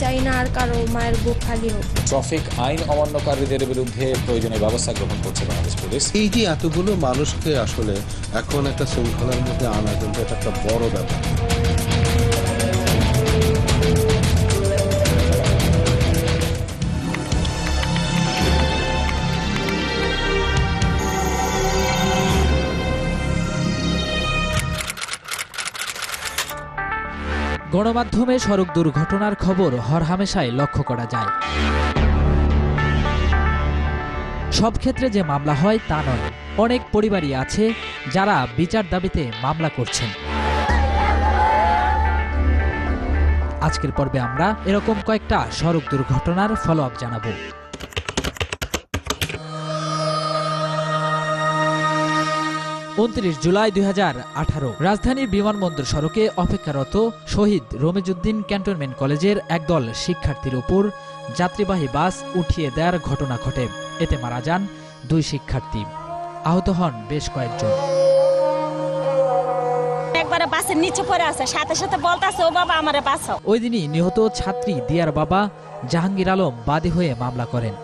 চাই না আর কারো মায়ের বুক খালি হোক। ট্রাফিক আইন অমান্যকারীদের বিরুদ্ধে প্রয়োজনীয় ব্যবস্থা গ্রহণ করছে বাংলাদেশ পুলিশ। এই যে এতগুলো মানুষকে আসলে এখন একটা শৃঙ্খলার মধ্যে আনা, কিন্তু এটা একটা বড় ব্যাপার। গণমাধ্যমে সড়ক দুর্ঘটনার খবর হরহামেশাই লক্ষ্য করা যায়। সব ক্ষেত্রে যে মামলা হয় তা নয়, অনেক পরিবারই আছে যারা বিচার দাবিতে মামলা করছেন। আজকের পর্বে আমরা এরকম কয়েকটা সড়ক দুর্ঘটনার ফলো আপ জানাবো। 29 জুলাই 2018 রাজধানীর বিমানবন্দর সড়কে অপেক্ষারত শহীদ রমিজউদ্দিন ক্যান্টনমেন্ট কলেজের একদল শিক্ষার্থীর উপর যাত্রীবাহী বাস উঠিয়ে দেওয়ার ঘটনা ঘটে। এতে মারা যান 2 শিক্ষার্থী, আহত হন বেশ কয়েকজন। একবারে বাসের নিচে পড়ে আছে, সাথে সাথে বলতাছে ও বাবা আমারে বাঁচাও। ওই দিনই নিহত ছাত্রী দিয়ার বাবা জাহাঙ্গীর আলম বাদী হয়ে মামলা করেন।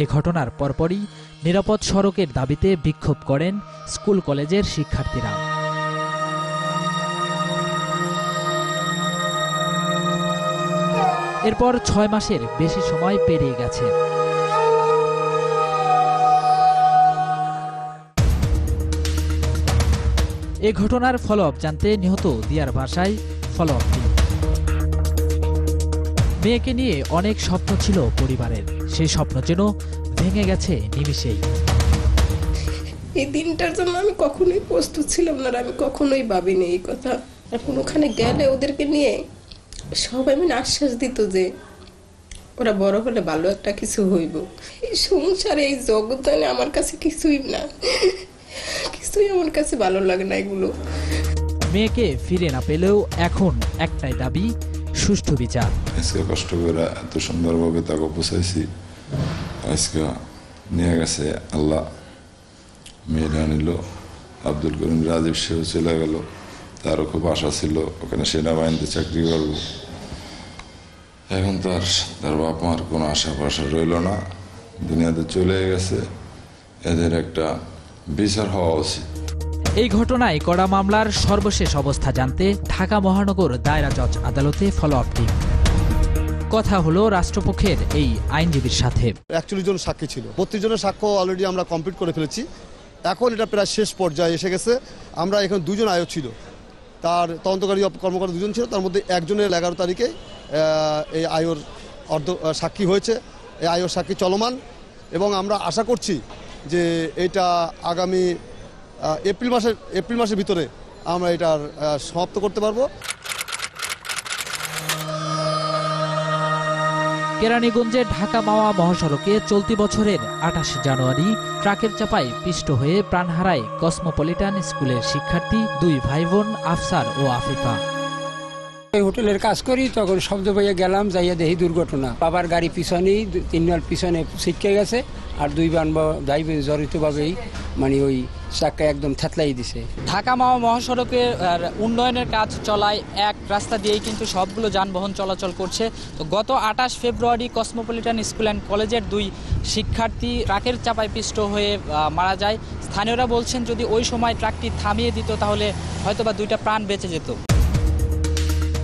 এ ঘটনার পরপরই নিরাপদ সড়কের দাবিতে বিক্ষোভ করেন স্কুল কলেজের শিক্ষার্থীরা। এরপর 6 মাসের বেশি সময় পেরিয়ে গেছে। এ ঘটনার ফলো আপ জানতে নিহত দিয়ার বাসায় ফলো আপ দিন। মেয়েকে নিয়ে অনেক স্বপ্ন ছিল পরিবারের, সেই স্বপ্ন যেন ভেঙে গেছে নিমিষেই। এই দিনটার জন্য আমি কখনোই প্রস্তুত ছিলাম না, আমি কখনোই ভাবিনি এই কথা। এখন ওখানে গেলে ওদেরকে নিয়ে সবাই মানে আশ্বাস দিত যে ওরা বড় হলে ভালো একটা কিছু হইব। এই সংসারে এই জগৎদানে আমার কাছে কিছুই না, কিছুই আমার কাছে ভালো লাগে না এগুলো। মেয়েকে ফিরে না পেলেও এখন একটাই দাবি, সুষ্ঠু বিচার। আজকে কষ্ট করে এত সুন্দরভাবে তাকে পৌঁছাইছি, আজকে নিয়ে গেছে আল্লাহ, মেয়েরা নিল। আব্দুল করিম রাজীব সেও চলে গেল, তারও খুব আশা ছিল ওখানে সেনাবাহিনীতে চাকরি করব। এখন তার বাপ মার কোনো আশা ভরসা রইল না, দুনিয়াতে চলে গেছে। এদের একটা বিচার হওয়া উচিত। এই ঘটনায় করা মামলার সর্বশেষ অবস্থা জানতে ঢাকা মহানগর দায়রা জজ আদালতে ফলো আপ টিম। কথা হলো রাষ্ট্রপক্ষের এই আইনজীবীর সাথে। 41 জন সাক্ষী ছিল, 32 জনের সাক্ষ্য অলরেডি আমরা কমপ্লিট করে ফেলেছি। এখন এটা প্রায় শেষ পর্যায়ে এসে গেছে। আমরা এখানে 2 জন আয়ো ছিল, তার তদন্তকারী কর্মকর্তা 2 জন ছিল, তার মধ্যে একজনের 11 তারিখে এই আয়োর সাক্ষী হয়েছে। এই আয়োর সাক্ষী চলমান এবং আমরা আশা করছি যে এটা আগামী এপ্রিল মাসের ভিতরে আমরা এটার সমাপ্ত করতে পারবো। কেরানীগঞ্জে ঢাকা মাওয়া মহাসড়কে চলতি বছরের 28 জানুয়ারি ট্রাকের চাপায় পিষ্ট হয়ে প্রাণ হারায় কসমোপলিটান স্কুলের শিক্ষার্থী 2 ভাই বোন আফসার ও আফিফা। হোটেলের কাজ করি, তখন শব্দ পেয়ে গেলাম, যাইয়া দেখি দুর্ঘটনা। বাবার গাড়ি পিছনেই 3 জন পিছনে ছিটকে গেছে, আর 2 ভাই বোন জড়িতভাবেই মানে ওই চাক্কা একদম থেতলাই দিছে। ঢাকা মাওয়া মহাসড়কে উন্নয়নের কাজ চলায় এক রাস্তা দিয়েই কিন্তু সবগুলো যানবাহন চলাচল করছে। তো গত 28 ফেব্রুয়ারি কসমোপলিটান স্কুল অ্যান্ড কলেজের 2 শিক্ষার্থী ট্রাকের চাপায় পিষ্ট হয়ে মারা যায়। স্থানীয়রা বলছেন যদি ওই সময় ট্রাকটি থামিয়ে দিত তাহলে হয়তোবা 2টা প্রাণ বেঁচে যেত।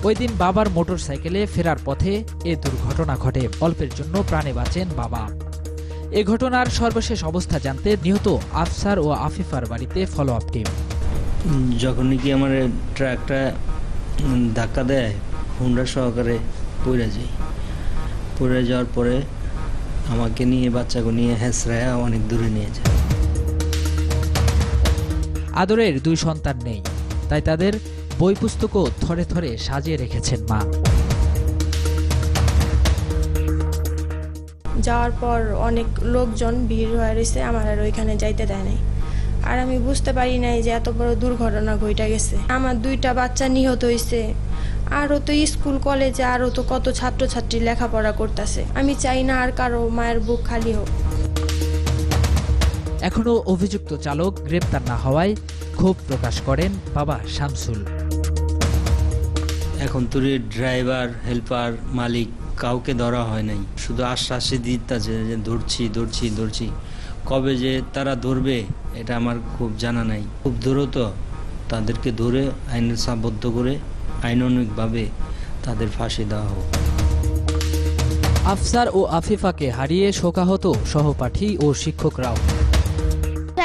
ওই দিন বাবার মোটরসাইকেলে ফেরার পথে এ দুর্ঘটনা ঘটে। অল্পের জন্য প্রাণে বাঁচেন বাবা। এ ঘটনার সর্বশেষ অবস্থা জানতে নিহত আফসার ও আফিফার বাড়িতে ফলো আপ টিম। যখন নাকি আমার ট্রাকটা ধাক্কা দেয়, হুন্ডা সহকারে পড়ে যাওয়ার পরে আমাকে নিয়ে বাচ্চাকে নিয়ে হেসরায় অনেক দূরে নিয়ে যায়। আদরের 2 সন্তান নেই, তাই তাদের বই পুস্তকও থরে থরে সাজিয়ে রেখেছেন মা। যাওয়ার পর অনেক লোকজন ভিড় হয়ে রয়েছে, আমার আর ওইখানে যাইতে দেয় নাই। আর আমি বুঝতে পারি নাই যে এত বড় দুর্ঘটনা ঘটে গেছে। আমার 2টা বাচ্চা নিহত হয়েছে, আরও তো স্কুল কলেজে আরও তো কত ছাত্রছাত্রী লেখাপড়া করতেছে। আমি চাই না আর কারো মায়ের বুক খালি হোক। এখনও অভিযুক্ত চালক গ্রেপ্তার না হওয়ায় ক্ষোভ প্রকাশ করেন বাবা শামসুল। এখন তো ড্রাইভার হেল্পার মালিক কাউকে ধরা হয় নাই, শুধু আশ্বাসে দিতেছে যে ধরছি ধরছি ধরছি। কবে যে তারা ধরবে এটা আমার খুব জানা নাই। খুব দ্রুত তাদেরকে ধরে আইনের সাবদ্ধ করে আইনানুগভাবে তাদের ফাঁসি দেওয়া হোক। আফসার ও আফিফাকে হারিয়ে শোকাহত সহপাঠী ও শিক্ষকরাও।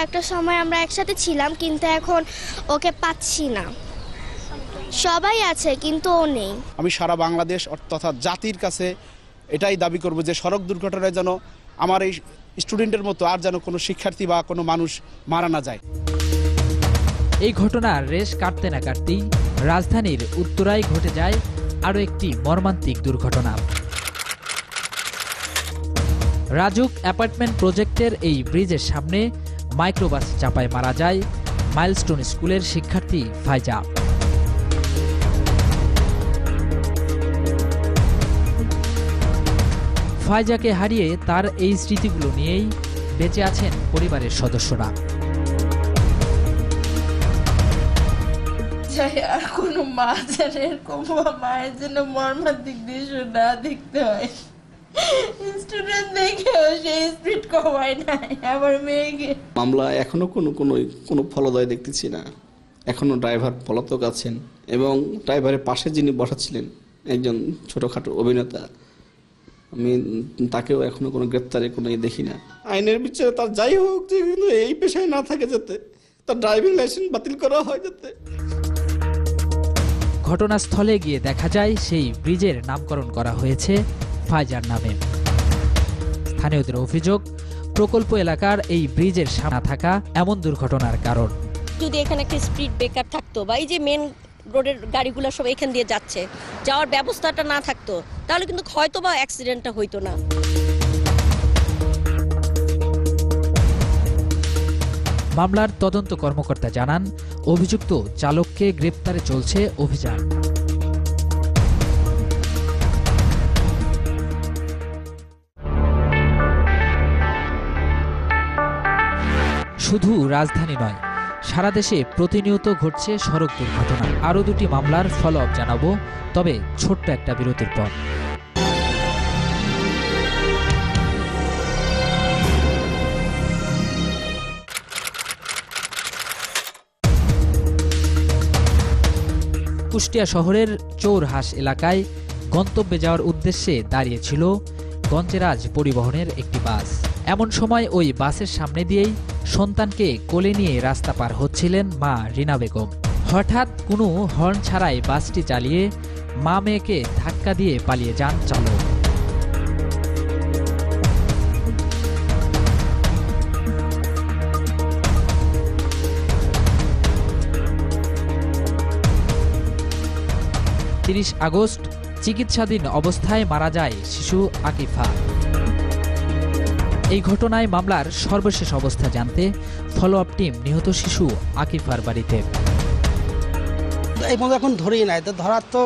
একটা সময় আমরা একসাথে ছিলাম, কিন্তু এখন ওকে পাচ্ছি না। সবাই আছে কিন্তু ও নেই। আমি সারা বাংলাদেশ তথা জাতির কাছে এটাই দাবি করব যে সড়ক দুর্ঘটনায় যেন আমার এই স্টুডেন্টের মতো আর যেন কোনো শিক্ষার্থী বা কোনো মানুষ মারা না যায়। এই ঘটনার রেশ কাটতে না কাটতেই রাজধানীর উত্তরায় ঘটে যায় আরও একটি মর্মান্তিক দুর্ঘটনা। রাজুক অ্যাপার্টমেন্ট প্রজেক্টের এই ব্রিজের সামনে মাইক্রোবাস চাপায় মারা যায় মাইলস্টোন স্কুলের শিক্ষার্থী ফাইজা। ফাইজাকে হারিয়ে তার এই স্মৃতিগুলো নিয়েই বেঁচে আছেন পরিবারের সদস্যরা। আর কোনো মা যেন এরকম মায়ের জন্য মর্মান্তিক দৃশ্য না দেখতে হয়। স্টুডেন্ট দেখেও সেই স্পিড কমায় নাই আমার মেয়েকে। মামলা এখনো কোনো ফলদায় দেখতেছি না। এখনো ড্রাইভার পলাতক আছেন এবং ড্রাইভারের পাশে যিনি বসাচ্ছিলেন একজন ছোটখাটো অভিনেতা, আমি তাকেও এখনো কোনো গ্রেপ্তারে কোনো দেখি না। আইনের বিচারে তার যাই হোক, যে কিন্তু এই পেশায় না থাকে, যাতে তার ড্রাইভিং লাইসেন্স বাতিল করা হয়। যাতে ঘটনাস্থলে গিয়ে দেখা যায় সেই ব্রিজের নামকরণ করা হয়েছে ফাইজার নামে। স্থানীয়দের অভিযোগ, প্রকল্প এলাকার এই ব্রিজের সামনে থাকা এমন দুর্ঘটনার কারণ। যদি এখানে একটা স্পিড ব্রেকার থাকতো বা এই যে মেন রোডের গাড়িগুলো সব এখান দিয়ে যাচ্ছে, যাওয়ার ব্যবস্থাটা না থাকতো, তাহলে কিন্তু হয়তো বা অ্যাক্সিডেন্টটা হইতো না। মামলার তদন্ত কর্মকর্তা জানান, অভিযুক্ত চালককে গ্রেপ্তারে চলছে অভিযান। শুধু রাজধানী নয়, সারা দেশে প্রতিনিয়ত ঘটছে সড়ক দুর্ঘটনা। আরও দুটি মামলার ফলো আপ জানাবো, তবে ছোট্ট একটা বিরতির পর। কুষ্টিয়া শহরের চৌরহাস এলাকায় গন্তব্যে যাওয়ার উদ্দেশ্যে দাঁড়িয়েছিল গঞ্জেরাজ পরিবহনের একটি বাস। এমন সময় ওই বাসের সামনে দিয়েই সন্তানকে কোলে নিয়ে রাস্তা পার হচ্ছিলেন মা রিনা বেগম। হঠাৎ কোনো হর্ন ছাড়াই বাসটি চালিয়ে মা মেয়েকে ধাক্কা দিয়ে পালিয়ে যান চালক। আগস্ট চিকিৎসাধীন অবস্থায় মারা যায় শিশু আকিফা। এই ঘটনায় মামলার সর্বশেষ অবস্থা জানতে ফলো আপ টিম নিহত শিশু আকিফার বাড়িতে। এই পর্যন্ত এখন ধরেই নাই, তো ধরার তো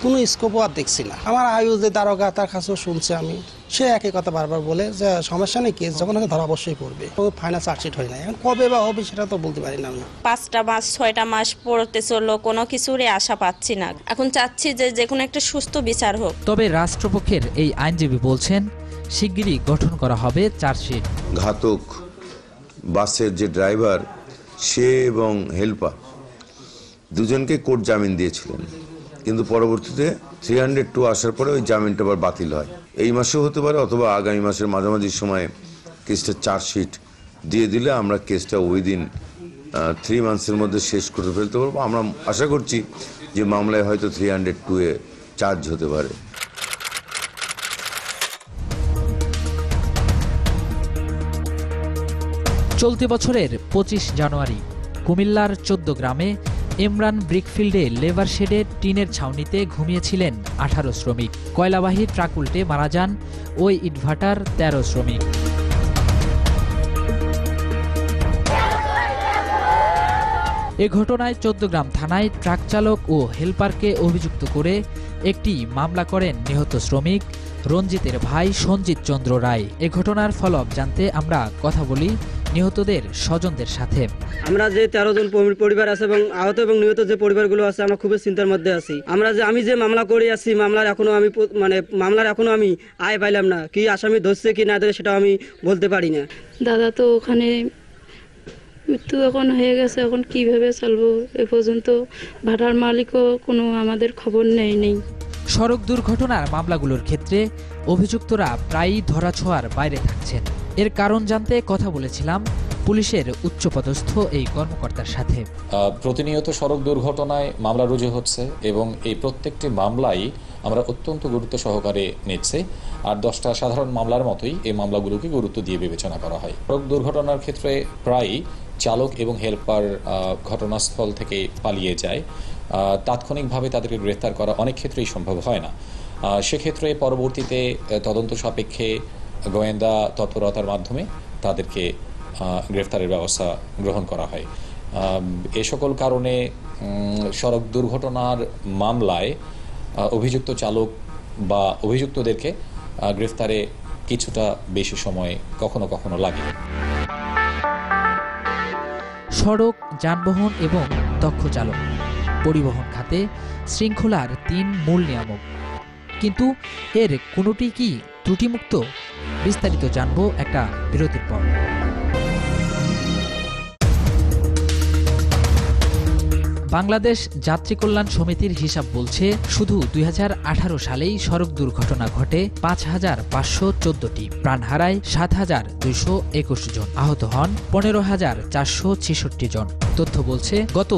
কোনো স্কোপও আর দেখছি না। আমার আয়ু যে দারোগা, তার কাছেও শুনছি আমি, সে একই কথা বারবার বলে যে সমস্যা নেই, কেস যখন ধরা অবশ্যই পড়বে। ফাইনাল চার্জশিট হয় না, এখন কবে বা হবে সেটা তো বলতে পারি না আমি। 5টা মাস 6টা মাস পড়তে চললো, কোনো কিছুরই আশা পাচ্ছি না। এখন চাচ্ছি যে কোনো একটা সুস্থ বিচার হোক। তবে রাষ্ট্রপক্ষের এই আইনজীবী বলছেন, শিগগিরই গঠন করা হবে চার্জশিট। ঘাতক বাসের যে ড্রাইভার, সে এবং হেল্পার দুজনকে কোর্ট জামিন দিয়েছিলেন, কিন্তু পরবর্তীতে 302 আসার পরে ওই জামিনটা আবার বাতিল হয়। এই মাসেও হতে পারে অথবা আগামী মাসের মাঝামাঝি সময়ে কেসটা চার্জশিট দিয়ে দিলে আমরা কেসটা উইদিন 3 মান্থসের মধ্যে শেষ করে ফেলতে পারবো। আমরা আশা করছি যে মামলায় হয়তো 302-এ চার্জ হতে পারে। চলতি বছরের 25 জানুয়ারি কুমিল্লার 14 গ্রামে ইমরান ব্রিকফিল্ডে লেবার শেডে টিনের ছাউনিতে ঘুমিয়েছিলেন 18 শ্রমিক। কয়লাবাহী ট্রাক উল্টে মারা যান ওই ইটভাটার 13 শ্রমিক। এ ঘটনায় 14 গ্রাম থানায় ট্রাক চালক ও হেলপারকে অভিযুক্ত করে একটি মামলা করেন নিহত শ্রমিক রঞ্জিতের ভাই সঞ্জিত চন্দ্র রায়। এ ঘটনার ফলো আপ জানতে আমরা কথা বলি নিহতদের স্বজনদের সাথে। আমরা যে 13 জন পরিবার আছে এবং আহত এবং নিহত যে পরিবারগুলো আছে, আমরা খুবই চিন্তার মধ্যে আছি। আমি যে মামলা করে আছি, মামলার এখনো আমি আয় পাইলাম না। কি আসামি ধরছে কি না ধরে সেটা আমি বলতে পারি না। দাদা তো ওখানে মৃত্যু এখন হয়ে গেছে, এখন কিভাবে চলবো? এ পর্যন্ত ভাড়ার মালিকও কোনো আমাদের খবর নেই। সড়ক দুর্ঘটনার মামলাগুলোর ক্ষেত্রে অভিযুক্তরা প্রায়ই ধরাছোঁয়ার বাইরে থাকছেন। এর কারণ জানতে কথা বলেছিলাম পুলিশের উচ্চপদস্থ এই কর্মকর্তার সাথে। প্রতিনিয়ত সড়ক দুর্ঘটনায় মামলা রুজু হচ্ছে এবং এই প্রত্যেকটি মামলাই আমরা অত্যন্ত গুরুত্ব সহকারে নিচ্ছি। আর 10টা সাধারণ মামলার মতোই এই মামলাগুলোকে গুরুত্ব দিয়ে বিবেচনা করা হয়। সড়ক দুর্ঘটনার ক্ষেত্রে প্রায়ই চালক এবং হেল্পার ঘটনাস্থল থেকে পালিয়ে যায়। তাৎক্ষণিকভাবে তাদেরকে গ্রেফতার করা অনেক ক্ষেত্রেই সম্ভব হয় না। সেক্ষেত্রে পরবর্তীতে তদন্ত সাপেক্ষে গোয়েন্দা তৎপরতার মাধ্যমে তাদেরকে গ্রেফতারের ব্যবস্থা গ্রহণ করা হয়। এ সকল কারণে সড়ক দুর্ঘটনার মামলায় অভিযুক্ত চালক বা অভিযুক্তদেরকে গ্রেফতারে কিছুটা বেশি সময় কখনো কখনো লাগে। সড়ক, যানবাহন এবং দক্ষ চালক পরিবহন খাতে শৃঙ্খলার 3 মূল নিয়ামক, কিন্তু এর কোনোটি কি ত্রুটিমুক্ত? বিস্তারিত জানবো একটা বিরতির পর। বাংলাদেশ যাত্রী কল্যাণ সমিতির হিসাব বলছে শুধু 2018 সালেই সড়ক দুর্ঘটনা ঘটে 5,514টি, প্রাণ হারায় 7,221 জন, আহত হন 15,466 জন। তথ্য বলছে গত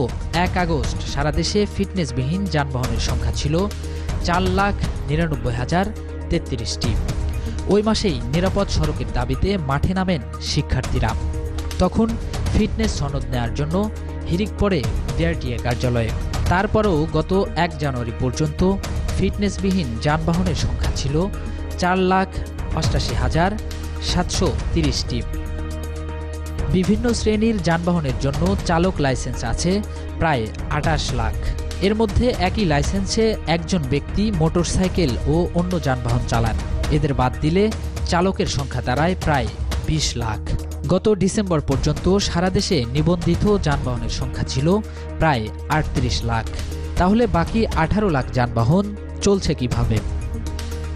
1 আগস্ট সারা দেশে ফিটনেসবিহীন যানবাহনের সংখ্যা ছিল 4,99,033টি। ওই মাসেই নিরাপদ সড়কের দাবিতে মাঠে নামেন শিক্ষার্থীরা। তখন ফিটনেস সনদ নেওয়ার জন্য হিড়িক পড়ে ডিআরটিএ কার্যালয়ে। তারপরেও গত 1 জানুয়ারি পর্যন্ত ফিটনেসবিহীন যানবাহনের সংখ্যা ছিল 4,88,730টি। বিভিন্ন শ্রেণীর যানবাহনের জন্য চালক লাইসেন্স আছে প্রায় 28 লাখ। এর মধ্যে একই লাইসেন্সে একজন ব্যক্তি মোটরসাইকেল ও অন্য যানবাহন চালান। এদের বাদ দিলে চালকের সংখ্যা দাঁড়ায় প্রায় 20 লাখ। গত ডিসেম্বর পর্যন্ত সারা দেশে নিবন্ধিত যানবাহনের সংখ্যা ছিল প্রায় 38 লাখ। তাহলে বাকি 18 লাখ যানবাহন চলছে কিভাবে?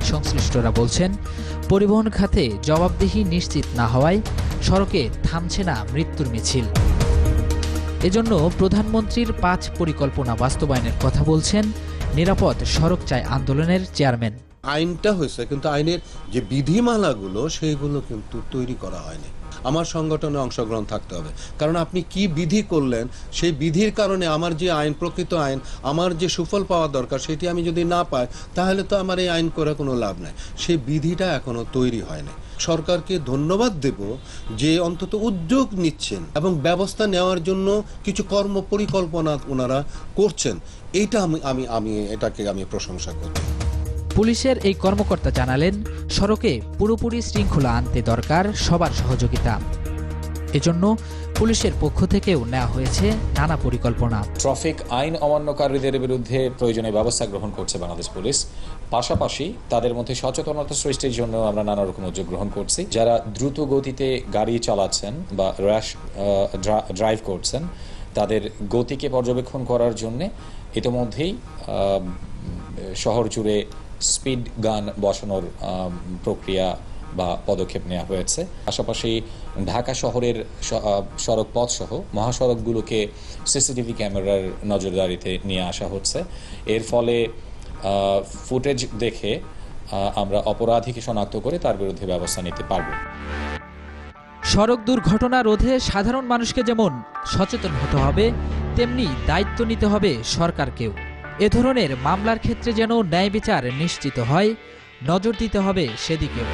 সংশ্লিষ্টরা বলছেন, পরিবহন খাতে জবাবদিহি নিশ্চিত না হওয়ায় সড়কে থামছে না মৃত্যুর মিছিল। এজন্য প্রধানমন্ত্রীর 5 পরিকল্পনা বাস্তবায়নের কথা বলছেন নিরাপদ সড়ক চাই আন্দোলনের চেয়ারম্যান। আইনটা হয়েছে, কিন্তু আইনের যে বিধিমালাগুলো সেইগুলো কিন্তু তৈরি করা হয়নি। আমার সংগঠনে অংশগ্রহণ থাকতে হবে, কারণ আপনি কি বিধি করলেন সেই বিধির কারণে আমার যে আইন, প্রকৃত আইন, আমার যে সুফল পাওয়া দরকার সেটি আমি যদি না পাই, তাহলে তো আমার এই আইন করে কোনো লাভ নাই। সেই বিধিটা এখনো তৈরি হয়নি। সরকারকে ধন্যবাদ দেব যে অন্তত উদ্যোগ নিচ্ছেন এবং ব্যবস্থা নেওয়ার জন্য কিছু কর্ম পরিকল্পনা ওনারা করছেন। এইটা আমি এটাকে প্রশংসা করি। পুলিশের এই কর্মকর্তা জানালেন, সড়কে পুরোপুরি শৃঙ্খলা আনতে দরকার সবার সহযোগিতা। এজন্য পুলিশের পক্ষ থেকেও নেওয়া হয়েছে নানা পরিকল্পনা। ট্রাফিক আইন অমান্যকারীদের বিরুদ্ধে প্রয়োজনীয় ব্যবস্থা গ্রহণ করছে বাংলাদেশ পুলিশ। পাশাপাশি তাদের মধ্যে সচেতনতা সৃষ্টির জন্য আমরা নানা রকম উদ্যোগ গ্রহণ করছি। যারা দ্রুত গতিতে গাড়ি চালাচ্ছেন বা র্যাশ ড্রাইভ করছেন, তাদের গতিকে পর্যবেক্ষণ করার জন্য ইতিমধ্যেই শহর জুড়ে স্পিড গান বসানোর প্রক্রিয়া বা পদক্ষেপ নেওয়া হয়েছে। পাশাপাশি ঢাকা শহরের সড়ক পথ সহ মহাসড়কগুলোকে সিসিটিভি ক্যামেরার নজরদারিতে নিয়ে আসা হচ্ছে। এর ফলে ফুটেজ দেখে আমরা অপরাধীকে শনাক্ত করে তার বিরুদ্ধে ব্যবস্থা নিতে পারব। সড়ক দুর্ঘটনা রোধে সাধারণ মানুষকে যেমন সচেতন হতে হবে, তেমনি দায়িত্ব নিতে হবে সরকারকেও। এ ধরনের মামলার ক্ষেত্রে যেন ন্যায় বিচার নিশ্চিত হয়, নজর দিতে হবে সেদিকেও।